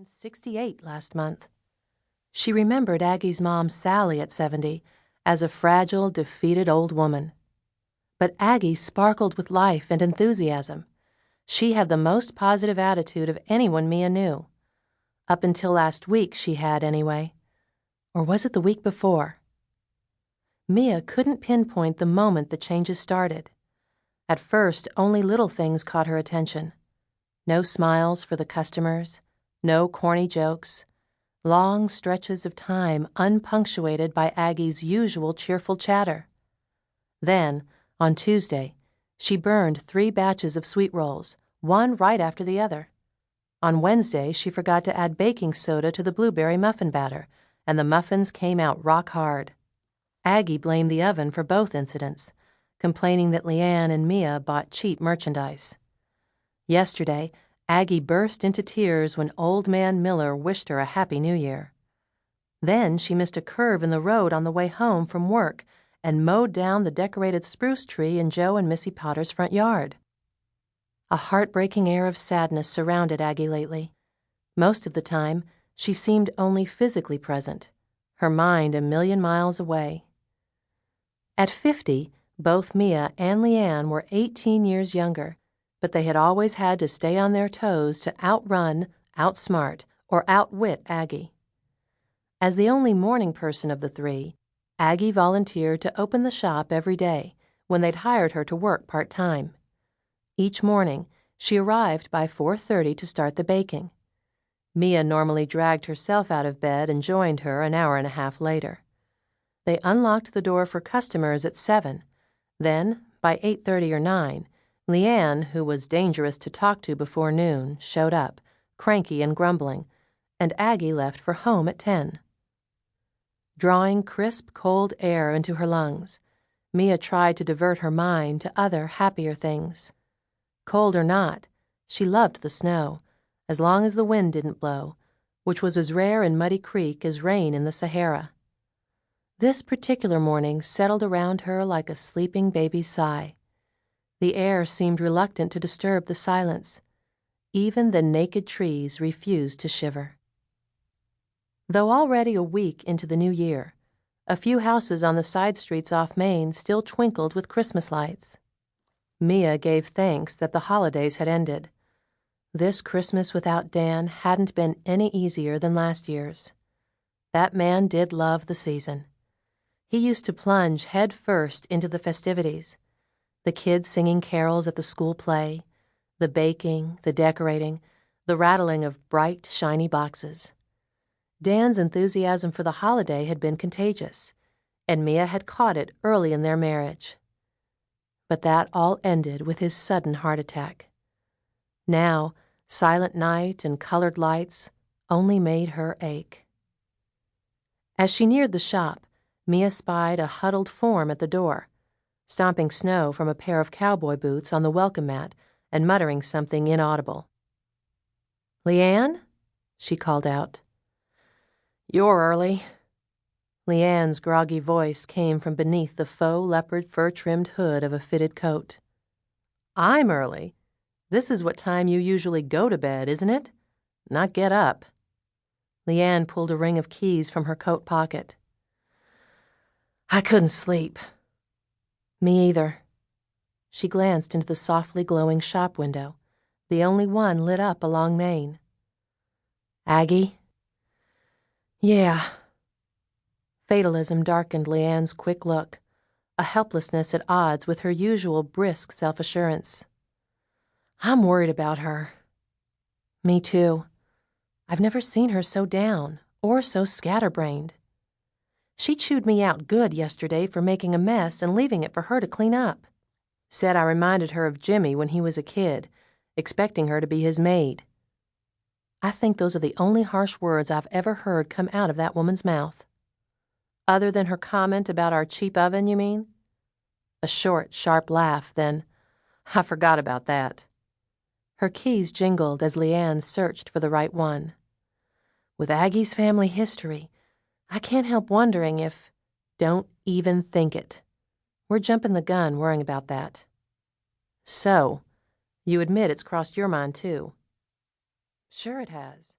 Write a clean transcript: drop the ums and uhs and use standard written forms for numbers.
turned 68 last month. She remembered Aggie's mom, Sally, at 70, as a fragile, defeated old woman. But Aggie sparkled with life and enthusiasm. She had the most positive attitude of anyone Mia knew. Up until last week, she had, anyway. Or was it the week before? Mia couldn't pinpoint the moment the changes started. At first, only little things caught her attention. No smiles for the customers, no corny jokes, long stretches of time unpunctuated by Aggie's usual cheerful chatter. Then, on Tuesday, she burned 3 batches of sweet rolls, one right after the other. On Wednesday, she forgot to add baking soda to the blueberry muffin batter, and the muffins came out rock hard. Aggie blamed the oven for both incidents, complaining that Leanne and Mia bought cheap merchandise. Yesterday, Aggie burst into tears when Old Man Miller wished her a Happy New Year. Then she missed a curve in the road on the way home from work and mowed down the decorated spruce tree in Joe and Missy Potter's front yard. A heartbreaking air of sadness surrounded Aggie lately. Most of the time, she seemed only physically present, her mind a million miles away. At 50, both Mia and Leanne were 18 years younger, but they had always had to stay on their toes to outrun, outsmart, or outwit Aggie. As the only morning person of the 3, Aggie volunteered to open the shop every day when they'd hired her to work part-time. Each morning, she arrived by 4:30 to start the baking. Mia normally dragged herself out of bed and joined her an hour and a half later. They unlocked the door for customers at 7. Then, by 8:30 or 9, Leanne, who was dangerous to talk to before noon, showed up, cranky and grumbling, and Aggie left for home at 10. Drawing crisp, cold air into her lungs, Mia tried to divert her mind to other, happier things. Cold or not, she loved the snow, as long as the wind didn't blow, which was as rare in Muddy Creek as rain in the Sahara. This particular morning settled around her like a sleeping baby's sigh. The air seemed reluctant to disturb the silence. Even the naked trees refused to shiver. Though already a week into the new year, a few houses on the side streets off Main still twinkled with Christmas lights. Mia gave thanks that the holidays had ended. This Christmas without Dan hadn't been any easier than last year's. That man did love the season. He used to plunge head first into the festivities. The kids singing carols at the school play, the baking, the decorating, the rattling of bright, shiny boxes. Dan's enthusiasm for the holiday had been contagious, and Mia had caught it early in their marriage. But that all ended with his sudden heart attack. Now, silent night and colored lights only made her ache. As she neared the shop, Mia spied a huddled form at the door, stomping snow from a pair of cowboy boots on the welcome mat and muttering something inaudible. "Leanne?" she called out. "You're early." Leanne's groggy voice came from beneath the faux leopard fur-trimmed hood of a fitted coat. "I'm early. This is what time you usually go to bed, isn't it? Not get up." Leanne pulled a ring of keys from her coat pocket. "I couldn't sleep." "Me either." She glanced into the softly glowing shop window, the only one lit up along Main. "Aggie?" "Yeah." Fatalism darkened Leanne's quick look, a helplessness at odds with her usual brisk self-assurance. "I'm worried about her." "Me too. I've never seen her so down or so scatterbrained. She chewed me out good yesterday for making a mess and leaving it for her to clean up. Said I reminded her of Jimmy when he was a kid, expecting her to be his maid. I think those are the only harsh words I've ever heard come out of that woman's mouth." "Other than her comment about our cheap oven, you mean?" A short, sharp laugh, then, "I forgot about that." Her keys jingled as Leanne searched for the right one. With Aggie's family history, I can't help wondering if... Don't even think it. We're jumping the gun worrying about that. "So, you admit it's crossed your mind, too?" "Sure it has."